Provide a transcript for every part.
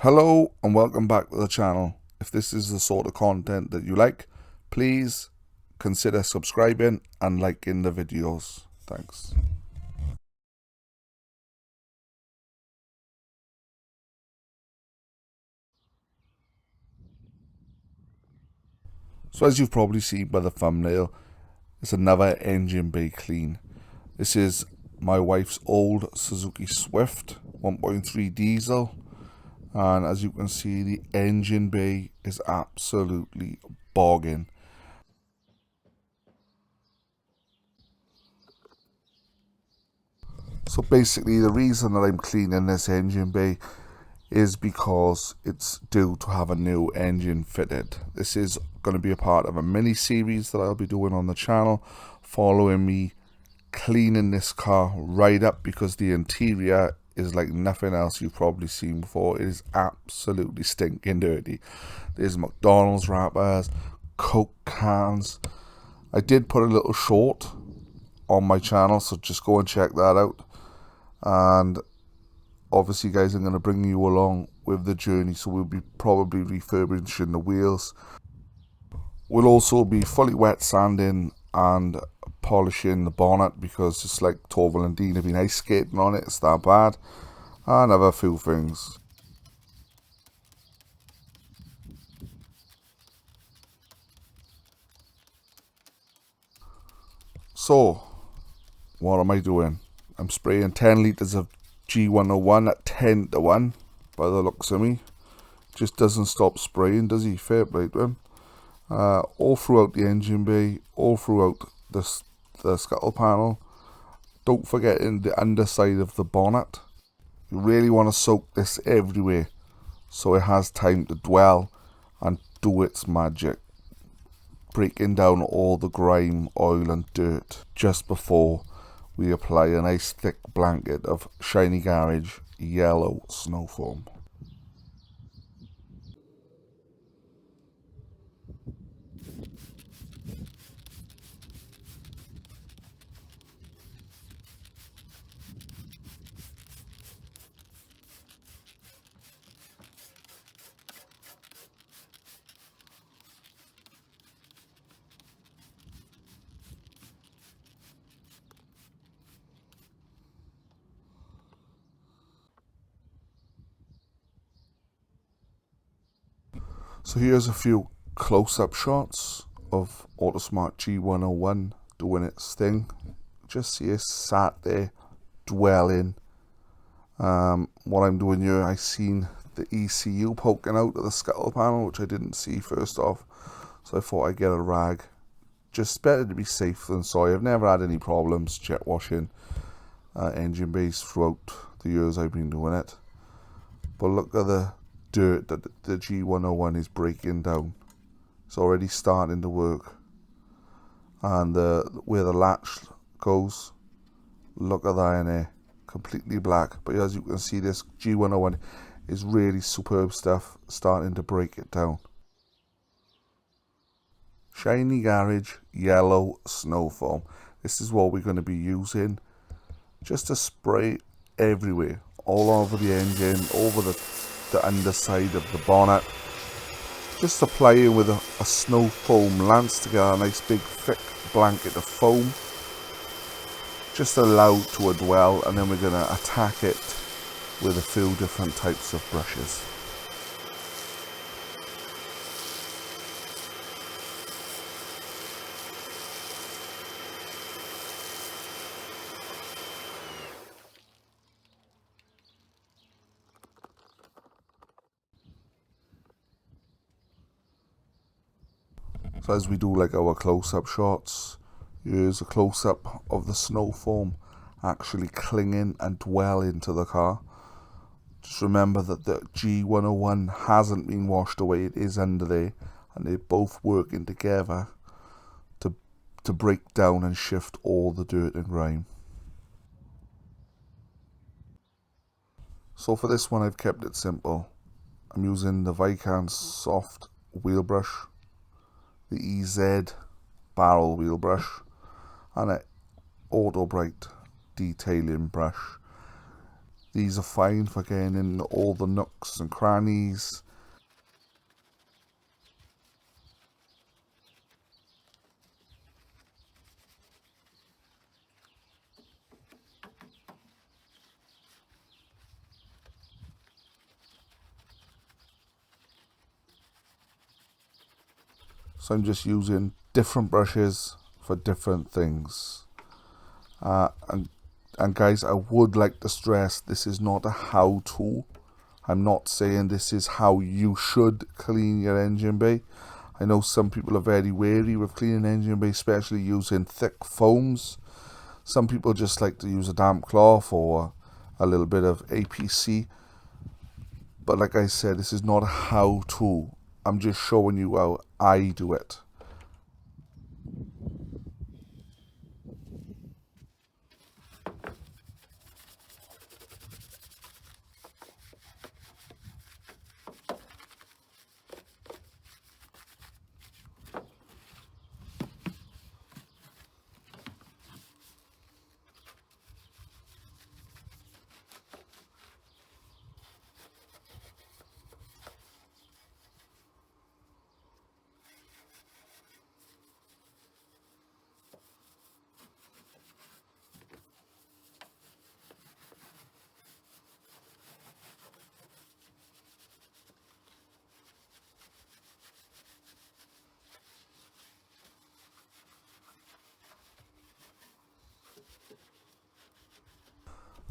Hello and welcome back to the channel. If this is the sort of content that you like, please consider subscribing and liking the videos. Thanks. So as you've probably seen by the thumbnail, it's another engine bay clean. This is my wife's old Suzuki Swift 1.3 diesel, and as you can see, the engine bay is absolutely bogging. So basically the reason that I'm cleaning this engine bay is because it's due to have a new engine fitted. This is going to be a part of a mini series that I'll be doing on the channel, following me cleaning this car right up, because the interior is like nothing else you've probably seen before. It is absolutely stinking dirty. There's McDonald's wrappers, Coke cans. I did put a little short on my channel, so just go and check that out. And obviously, guys, I'm going to bring you along with the journey, so we'll be probably refurbishing the wheels. We'll also be fully wet sanding and polishing the bonnet, because it's like Torval and Dean have been ice skating on it. It's that bad. And other few things. So, what am I doing? I'm spraying 10 litres of G101 at 10 to 1 by the looks of me. Just doesn't stop spraying, does he? Fair play to him. All throughout the engine bay, all throughout the scuttle panel. Don't forget in the underside of the bonnet. You really want to soak this everywhere so it has time to dwell and do its magic, breaking down all the grime, oil and dirt just before we apply a nice thick blanket of Shiny Garage yellow snow foam. So here's a few close-up shots of Autosmart G101 doing its thing. Just see it sat there dwelling. What I'm doing here, I seen the ECU poking out of the scuttle panel, which I didn't see first off, so I thought I'd get a rag. Just better to be safe than sorry. I've never had any problems jet washing engine bays throughout the years I've been doing it. But look at the dirt that the G101 is breaking down. It's already starting to work. And where the latch goes, look at that in there, completely black. But as you can see, this G101 is really superb stuff, starting to break it down. Shiny Garage yellow snow foam. This is what we're going to be using just to spray everywhere, all over the engine, over the underside of the bonnet. Just applying with a snow foam lance to get a nice big thick blanket of foam. Just allow it to dwell, and then we're going to attack it with a few different types of brushes. So as we do like our close-up shots, here's a close-up of the snow foam actually clinging and dwelling to the car. Just remember that the G101 hasn't been washed away, it is under there, and they're both working together to break down and shift all the dirt and grime. So for this one I've kept it simple. I'm using the Vikan soft wheel brush, the EZ barrel wheel brush, and an Autobrite detailing brush. These are fine for getting in all the nooks and crannies. So I'm just using different brushes for different things. And guys, I would like to stress, this is not a how-to. I'm not saying this is how you should clean your engine bay. I know some people are very wary with cleaning engine bay, especially using thick foams. Some people just like to use a damp cloth or a little bit of APC. But like I said, this is not a how-to. I'm just showing you how I do it.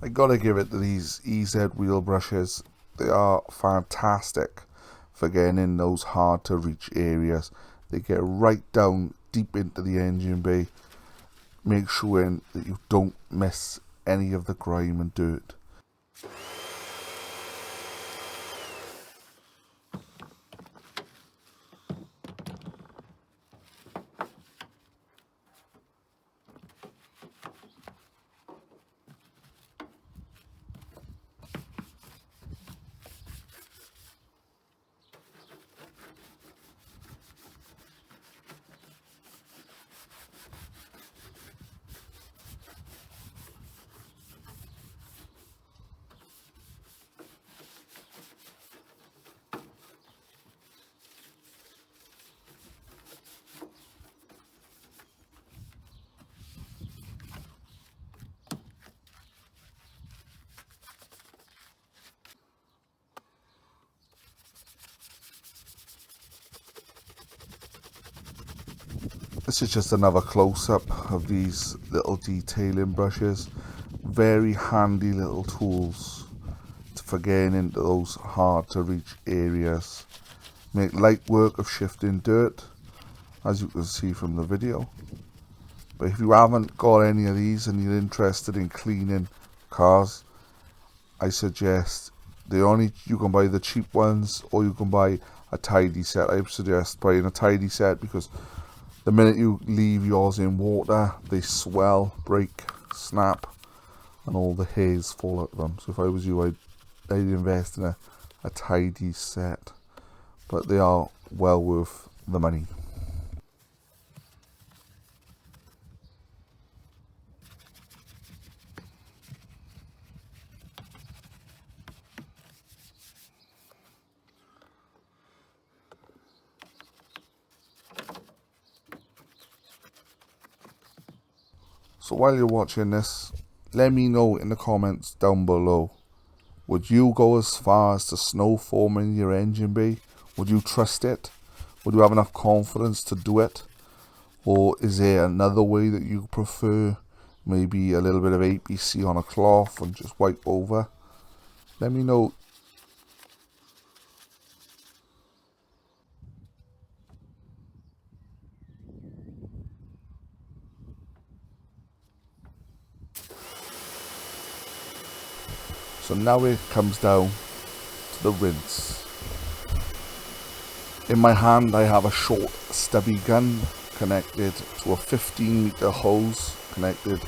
I gotta give it to these EZ wheel brushes. They are fantastic for getting in those hard to reach areas. They get right down deep into the engine bay, make sure that you don't miss any of the grime and dirt. This is just another close-up of these little detailing brushes. Very handy little tools for getting into those hard to reach areas. Make light work of shifting dirt, as you can see from the video. But if you haven't got any of these and you're interested in cleaning cars, I suggest you can buy the cheap ones, or you can buy a tidy set. I suggest buying a tidy set because the minute you leave yours in water, they swell, break, snap, and all the hairs fall out of them. So if I was you, I'd invest in a tidy set. But they are well worth the money. So while you're watching this, let me know in the comments down below. Would you go as far as to snow foaming your engine bay? Would you trust it? Would you have enough confidence to do it? Or is there another way that you prefer? Maybe a little bit of APC on a cloth and just wipe over? Let me know. So now it comes down to the rinse. In my hand I have a short stubby gun connected to a 15-meter hose connected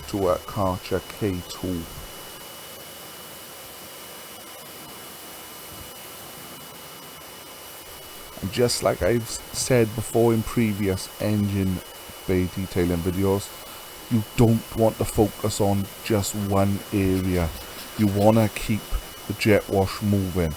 to a Karcher K2. And just like I've said before in previous engine bay detailing videos, you don't want to focus on just one area. you want to keep the jet wash moving.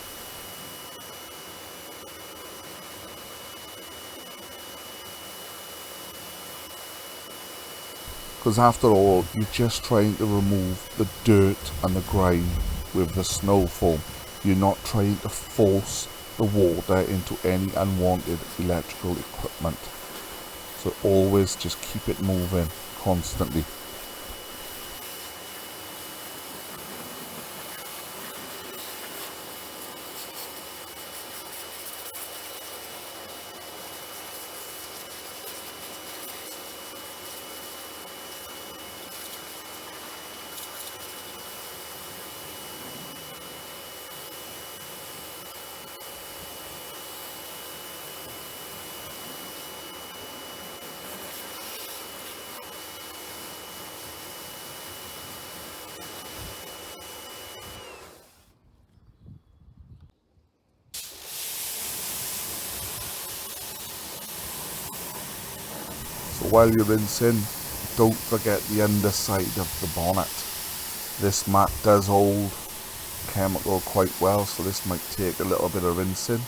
Because after all, you're just trying to remove the dirt and the grime with the snow foam. You're not trying to force the water into any unwanted electrical equipment. So always just keep it moving constantly. So while you're rinsing, don't forget the underside of the bonnet. This mat does hold chemical quite well, so this might take a little bit of rinsing.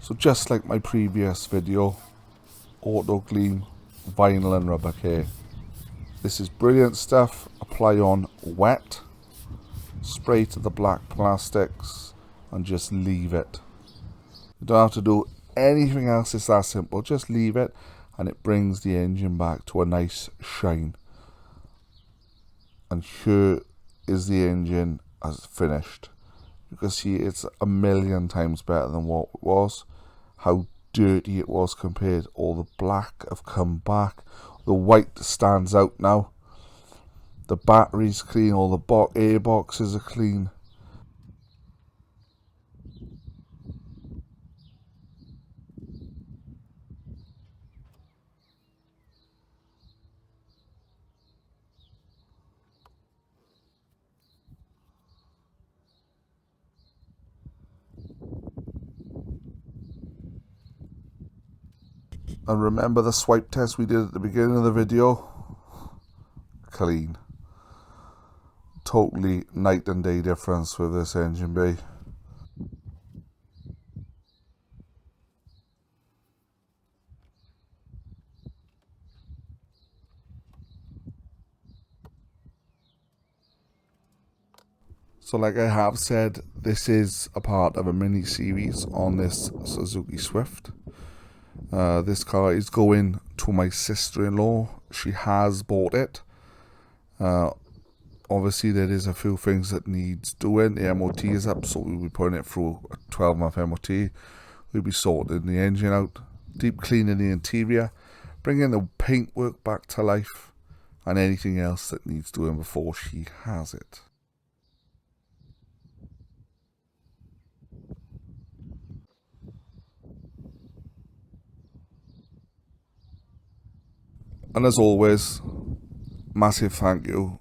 So just like my previous video, auto glym, vinyl and rubber care. This is brilliant stuff. Apply on wet, spray to the black plastics and just leave it. You don't have to do anything else, it's that simple. Just leave it and it brings the engine back to a nice shine. And here is the engine as finished. You can see it's a million times better than what it was. How dirty it was compared. All the black have come back. The white stands out now. The battery's clean. All the air boxes are clean. And remember the swipe test we did at the beginning of the video? Clean. Totally night and day difference with this engine bay. So like I have said, this is a part of a mini series on this Suzuki Swift. This car is going to my sister-in-law. She has bought it. Obviously there is a few things that needs doing. The MOT is up, so we'll be putting it through a 12-month MOT. We'll be sorting the engine out, deep cleaning the interior, bringing the paintwork back to life, and anything else that needs doing before she has it. And as always, massive thank you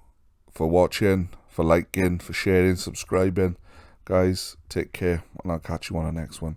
for watching, for liking, for sharing, subscribing. Guys, take care, and I'll catch you on the next one.